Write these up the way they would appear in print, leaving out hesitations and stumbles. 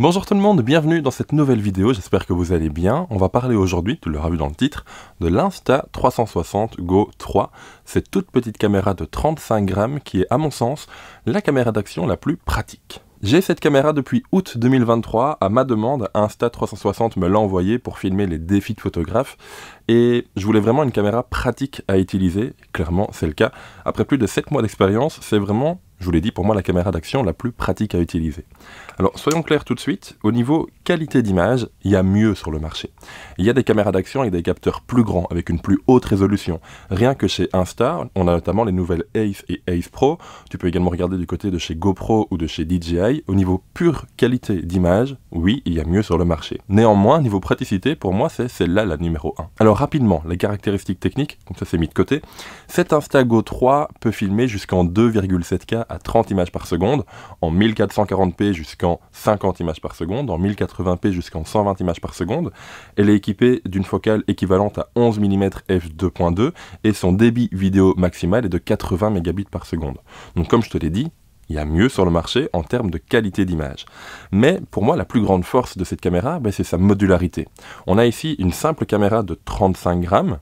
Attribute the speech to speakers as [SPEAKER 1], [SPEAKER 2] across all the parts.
[SPEAKER 1] Bonjour tout le monde, bienvenue dans cette nouvelle vidéo, j'espère que vous allez bien. On va parler aujourd'hui, tu l'auras vu dans le titre, de l'Insta360 Go 3, cette toute petite caméra de 35 grammes qui est à mon sens la caméra d'action la plus pratique. J'ai cette caméra depuis août 2023, à ma demande, Insta360 me l'a envoyée pour filmer les défis de photographes et je voulais vraiment une caméra pratique à utiliser, clairement c'est le cas. Après plus de 7 mois d'expérience, c'est vraiment, je vous l'ai dit, pour moi la caméra d'action la plus pratique à utiliser. Alors soyons clairs tout de suite, au niveau qualité d'image, il y a mieux sur le marché. Il y a des caméras d'action avec des capteurs plus grands, avec une plus haute résolution. Rien que chez Insta, on a notamment les nouvelles Ace et Ace Pro, tu peux également regarder du côté de chez GoPro ou de chez DJI. Au niveau pure qualité d'image, oui, il y a mieux sur le marché. Néanmoins, niveau praticité, pour moi c'est celle-là la numéro 1. Alors rapidement, les caractéristiques techniques, comme ça c'est mis de côté, cette Insta Go 3 peut filmer jusqu'en 2,7K à 30 images par seconde, en 1440p jusqu'en 50 images par seconde, en 1080p jusqu'en 120 images par seconde. Elle est équipée d'une focale équivalente à 11 mm f2.2 et son débit vidéo maximal est de 80 mégabits par seconde. Donc comme je te l'ai dit, il y a mieux sur le marché en termes de qualité d'image. Mais pour moi, la plus grande force de cette caméra, c'est sa modularité. On a ici une simple caméra de 35 grammes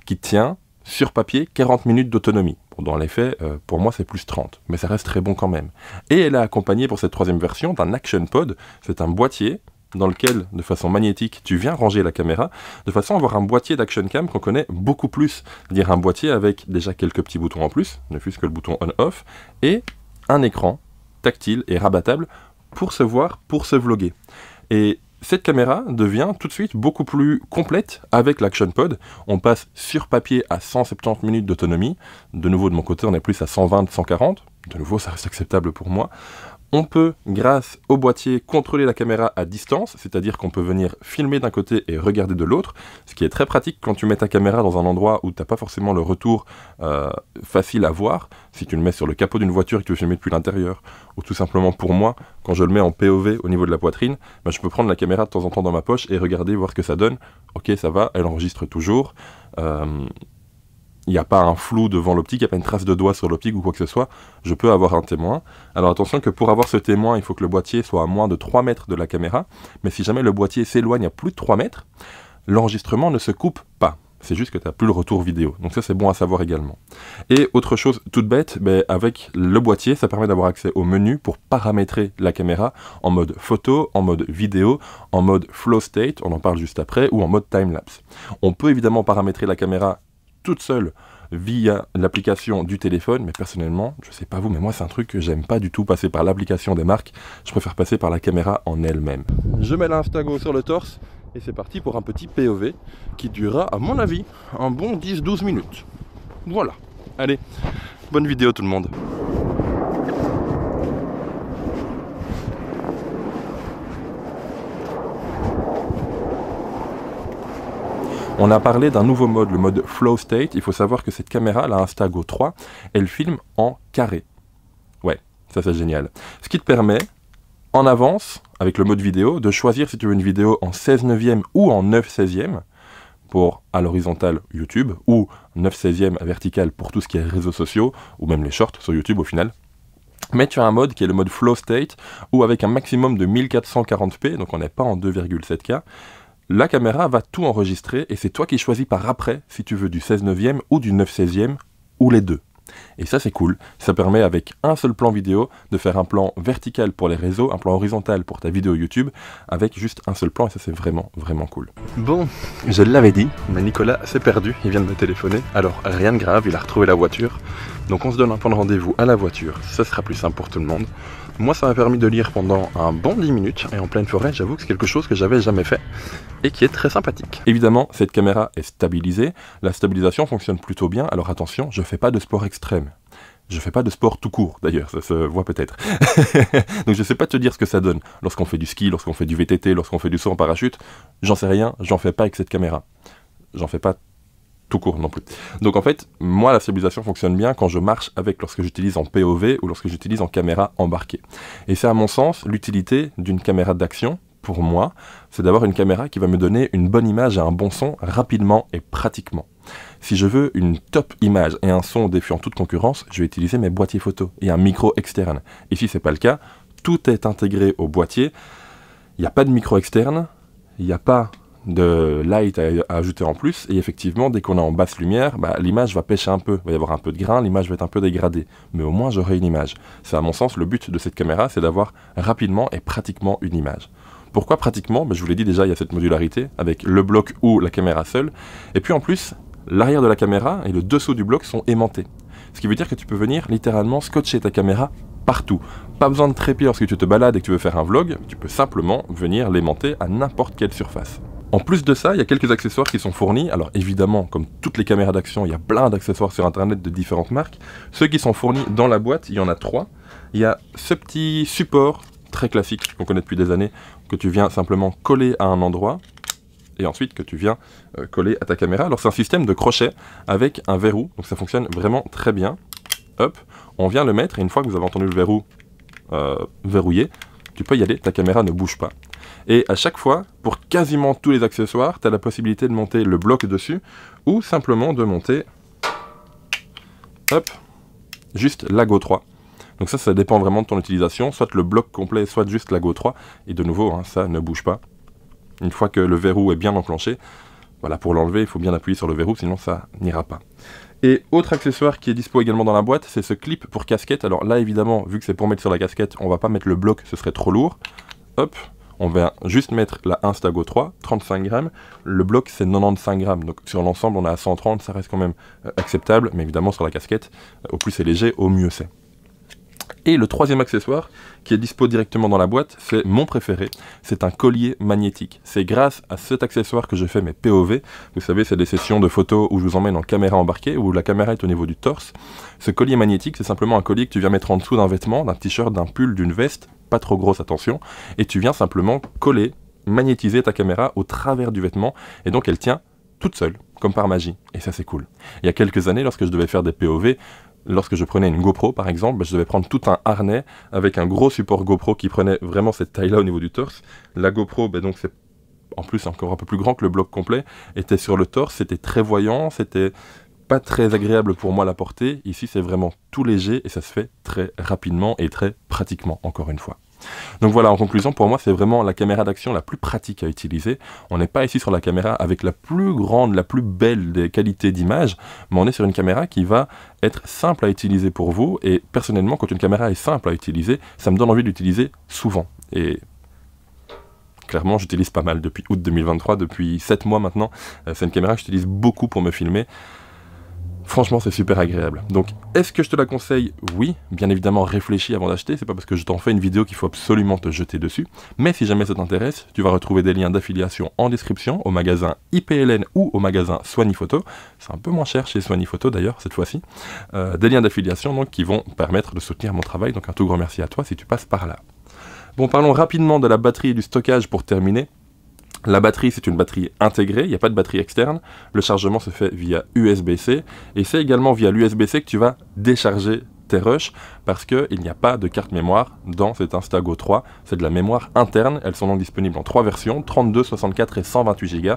[SPEAKER 1] qui tient sur papier 40 minutes d'autonomie. Bon, dans les faits, pour moi c'est plus 30, mais ça reste très bon quand même. Et elle est accompagnée pour cette troisième version d'un Action Pod, c'est un boîtier dans lequel, de façon magnétique, tu viens ranger la caméra, de façon à avoir un boîtier d'Action Cam qu'on connaît beaucoup plus, dire un boîtier avec déjà quelques petits boutons en plus, ne fût-ce que le bouton on-off, et un écran tactile et rabattable pour se voir, pour se vlogger. Et cette caméra devient tout de suite beaucoup plus complète avec l'Action Pod. On passe sur papier à 170 minutes d'autonomie. De nouveau, de mon côté, on est plus à 120-140. De nouveau, ça reste acceptable pour moi. On peut, grâce au boîtier, contrôler la caméra à distance, c'est-à-dire qu'on peut venir filmer d'un côté et regarder de l'autre, ce qui est très pratique quand tu mets ta caméra dans un endroit où tu n'as pas forcément le retour facile à voir. Si tu le mets sur le capot d'une voiture et que tu veux filmer depuis l'intérieur, ou tout simplement pour moi, quand je le mets en POV au niveau de la poitrine, je peux prendre la caméra de temps en temps dans ma poche et regarder, voir ce que ça donne. Ok, ça va, elle enregistre toujours. Il n'y a pas un flou devant l'optique, il n'y a pas une trace de doigt sur l'optique ou quoi que ce soit, je peux avoir un témoin. Alors attention que pour avoir ce témoin, il faut que le boîtier soit à moins de 3 mètres de la caméra, mais si jamais le boîtier s'éloigne à plus de 3 mètres, l'enregistrement ne se coupe pas. C'est juste que tu n'as plus le retour vidéo, donc ça c'est bon à savoir également. Et autre chose toute bête, avec le boîtier, ça permet d'avoir accès au menu pour paramétrer la caméra en mode photo, en mode vidéo, en mode flow state, on en parle juste après, ou en mode time-lapse. On peut évidemment paramétrer la caméra toute seule via l'application du téléphone, mais personnellement, je sais pas vous, mais moi c'est un truc que j'aime pas du tout passer par l'application des marques, je préfère passer par la caméra en elle-même. Je mets l'Instago sur le torse et c'est parti pour un petit POV qui durera, à mon avis, un bon 10-12 minutes. Voilà, allez, bonne vidéo tout le monde. On a parlé d'un nouveau mode, le mode Flow State. Il faut savoir que cette caméra, la Insta Go 3, elle filme en carré. Ouais, ça c'est génial. Ce qui te permet, en avance, avec le mode vidéo, de choisir si tu veux une vidéo en 16/9 ou en 9/16 pour à l'horizontale YouTube, ou 9/16 à vertical pour tout ce qui est réseaux sociaux, ou même les shorts sur YouTube au final. Mais tu as un mode qui est le mode Flow State, où avec un maximum de 1440p, donc on n'est pas en 2,7K, la caméra va tout enregistrer et c'est toi qui choisis par après si tu veux du 16/9 ou du 9/16 ou les deux. Et ça c'est cool, ça permet avec un seul plan vidéo de faire un plan vertical pour les réseaux, un plan horizontal pour ta vidéo YouTube, avec juste un seul plan et ça c'est vraiment vraiment cool. Bon, je l'avais dit, mais Nicolas s'est perdu, il vient de me téléphoner, alors rien de grave, il a retrouvé la voiture, donc on se donne un point de rendez-vous à la voiture, ça sera plus simple pour tout le monde. Moi ça m'a permis de lire pendant un bon 10 minutes, et en pleine forêt j'avoue que c'est quelque chose que j'avais jamais fait, et qui est très sympathique. Évidemment, cette caméra est stabilisée, la stabilisation fonctionne plutôt bien, alors attention, je fais pas de sport extrême. Je fais pas de sport tout court, d'ailleurs, ça se voit peut-être. Donc je sais pas te dire ce que ça donne. Lorsqu'on fait du ski, lorsqu'on fait du VTT, lorsqu'on fait du saut en parachute, j'en sais rien, j'en fais pas avec cette caméra. J'en fais pas tout court non plus. Donc en fait, moi la stabilisation fonctionne bien quand je marche avec, lorsque j'utilise en POV ou lorsque j'utilise en caméra embarquée. Et c'est à mon sens l'utilité d'une caméra d'action, pour moi, c'est d'avoir une caméra qui va me donner une bonne image et un bon son rapidement et pratiquement. Si je veux une top image et un son défiant toute concurrence, je vais utiliser mes boîtiers photo et un micro externe. Ici c'est pas le cas, tout est intégré au boîtier. Il n'y a pas de micro externe, il n'y a pas de light à ajouter en plus, et effectivement, dès qu'on est en basse lumière, l'image va pêcher un peu, il va y avoir un peu de grain, l'image va être un peu dégradée, mais au moins j'aurai une image. C'est à mon sens le but de cette caméra, c'est d'avoir rapidement et pratiquement une image. Pourquoi pratiquement? Je vous l'ai dit déjà, il y a cette modularité, avec le bloc ou la caméra seule, et puis en plus, l'arrière de la caméra et le dessous du bloc sont aimantés. Ce qui veut dire que tu peux venir littéralement scotcher ta caméra partout. Pas besoin de trépied lorsque tu te balades et que tu veux faire un vlog, tu peux simplement venir l'aimanter à n'importe quelle surface. En plus de ça, il y a quelques accessoires qui sont fournis. Alors évidemment, comme toutes les caméras d'action, il y a plein d'accessoires sur internet de différentes marques. Ceux qui sont fournis dans la boîte, il y en a 3. Il y a ce petit support très classique qu'on connaît depuis des années, que tu viens simplement coller à un endroit, et ensuite que tu viens coller à ta caméra. Alors c'est un système de crochet avec un verrou, donc ça fonctionne vraiment très bien. Hop, on vient le mettre, et une fois que vous avez entendu le verrou verrouillé, tu peux y aller, ta caméra ne bouge pas. Et à chaque fois, pour quasiment tous les accessoires, tu as la possibilité de monter le bloc dessus, ou simplement de monter, hop, juste la Go 3. Donc ça dépend vraiment de ton utilisation, soit le bloc complet, soit juste la Go 3, et de nouveau, ça ne bouge pas. Une fois que le verrou est bien enclenché, voilà, pour l'enlever, il faut bien appuyer sur le verrou, sinon ça n'ira pas. Et autre accessoire qui est dispo également dans la boîte, c'est ce clip pour casquette. Alors là, évidemment, vu que c'est pour mettre sur la casquette, on va pas mettre le bloc, ce serait trop lourd. Hop, on va juste mettre la Instago 3, 35 grammes. Le bloc, c'est 95 grammes. Donc sur l'ensemble, on est à 130, ça reste quand même acceptable. Mais évidemment, sur la casquette, au plus c'est léger, au mieux c'est. Et le troisième accessoire qui est dispo directement dans la boîte, c'est mon préféré, c'est un collier magnétique. C'est grâce à cet accessoire que je fais mes POV. Vous savez, c'est des sessions de photos où je vous emmène en caméra embarquée, où la caméra est au niveau du torse. Ce collier magnétique, c'est simplement un collier que tu viens mettre en dessous d'un vêtement, d'un t-shirt, d'un pull, d'une veste, pas trop grosse, attention, et tu viens simplement coller, magnétiser ta caméra au travers du vêtement, et donc elle tient toute seule, comme par magie, et ça c'est cool. Il y a quelques années, lorsque je devais faire des POV, lorsque je prenais une GoPro par exemple, je devais prendre tout un harnais avec un gros support GoPro qui prenait vraiment cette taille-là au niveau du torse. La GoPro, donc c'est en plus encore un peu plus grand que le bloc complet, était sur le torse, c'était très voyant, c'était pas très agréable pour moi à la porter. Ici c'est vraiment tout léger et ça se fait très rapidement et très pratiquement, encore une fois. Donc voilà, en conclusion, pour moi c'est vraiment la caméra d'action la plus pratique à utiliser. On n'est pas ici sur la caméra avec la plus grande, la plus belle des qualités d'image, mais on est sur une caméra qui va être simple à utiliser pour vous, et personnellement quand une caméra est simple à utiliser, ça me donne envie de l'utiliser souvent. Et clairement j'utilise pas mal depuis août 2023, depuis 7 mois maintenant. C'est une caméra que j'utilise beaucoup pour me filmer. Franchement, c'est super agréable. Donc, est-ce que je te la conseille? Oui, bien évidemment, réfléchis avant d'acheter. C'est pas parce que je t'en fais une vidéo qu'il faut absolument te jeter dessus. Mais si jamais ça t'intéresse, tu vas retrouver des liens d'affiliation en description au magasin IPLN ou au magasin Swannyphoto. C'est un peu moins cher chez Swannyphoto d'ailleurs, cette fois-ci. Des liens d'affiliation donc qui vont permettre de soutenir mon travail. Donc, un tout grand merci à toi si tu passes par là. Bon, parlons rapidement de la batterie et du stockage pour terminer. La batterie, c'est une batterie intégrée, il n'y a pas de batterie externe. Le chargement se fait via USB-C. Et c'est également via l'USB-C que tu vas décharger tes rushs, parce qu'il n'y a pas de carte mémoire dans cette Instago 3. C'est de la mémoire interne. Elles sont donc disponibles en 3 versions, 32, 64 et 128 Go.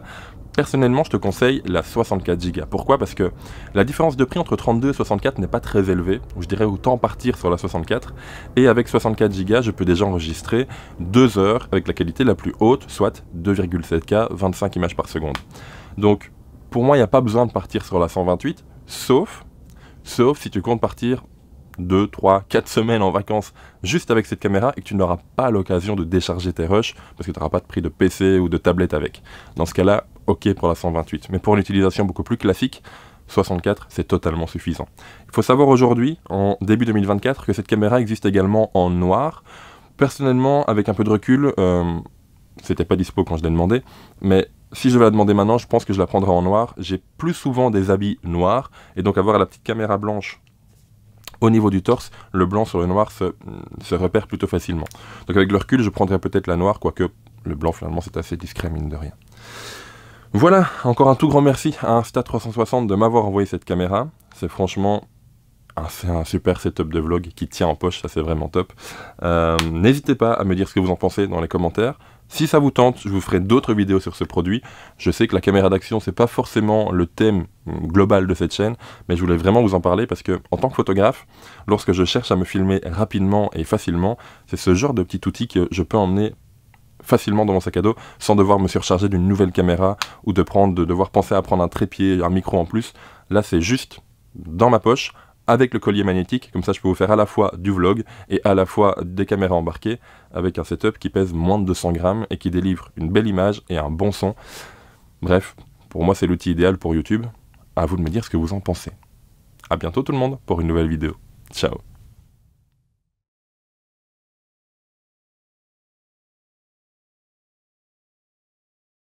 [SPEAKER 1] Personnellement, je te conseille la 64 Go. Pourquoi? Parce que la différence de prix entre 32 et 64 n'est pas très élevée. Je dirais autant partir sur la 64. Et avec 64 Go, je peux déjà enregistrer 2 heures avec la qualité la plus haute, soit 2,7K, 25 images par seconde. Donc, pour moi, il n'y a pas besoin de partir sur la 128, sauf si tu comptes partir 2, 3, 4 semaines en vacances juste avec cette caméra et que tu n'auras pas l'occasion de décharger tes rushs parce que tu n'auras pas de prix de PC ou de tablette avec. Dans ce cas-là, ok pour la 128. Mais pour une utilisation beaucoup plus classique, 64, c'est totalement suffisant. Il faut savoir aujourd'hui, en début 2024, que cette caméra existe également en noir. Personnellement, avec un peu de recul, c'était pas dispo quand je l'ai demandé, mais si je vais la demander maintenant, je pense que je la prendrai en noir. J'ai plus souvent des habits noirs, et donc avoir la petite caméra blanche au niveau du torse, le blanc sur le noir se repère plutôt facilement. Donc avec le recul, je prendrais peut-être la noire, quoique le blanc finalement c'est assez discret mine de rien. Voilà, encore un tout grand merci à Insta360 de m'avoir envoyé cette caméra. C'est franchement un super setup de vlog qui tient en poche, ça c'est vraiment top. N'hésitez pas à me dire ce que vous en pensez dans les commentaires. Si ça vous tente, je vous ferai d'autres vidéos sur ce produit. Je sais que la caméra d'action, c'est pas forcément le thème global de cette chaîne, mais je voulais vraiment vous en parler parce que, en tant que photographe, lorsque je cherche à me filmer rapidement et facilement, c'est ce genre de petit outil que je peux emmener facilement dans mon sac à dos, sans devoir me surcharger d'une nouvelle caméra, ou de devoir penser à prendre un trépied, un micro en plus. Là, c'est juste dans ma poche, avec le collier magnétique, comme ça je peux vous faire à la fois du vlog, et à la fois des caméras embarquées, avec un setup qui pèse moins de 200 grammes, et qui délivre une belle image et un bon son. Bref, pour moi c'est l'outil idéal pour YouTube. À vous de me dire ce que vous en pensez. A bientôt tout le monde pour une nouvelle vidéo. Ciao.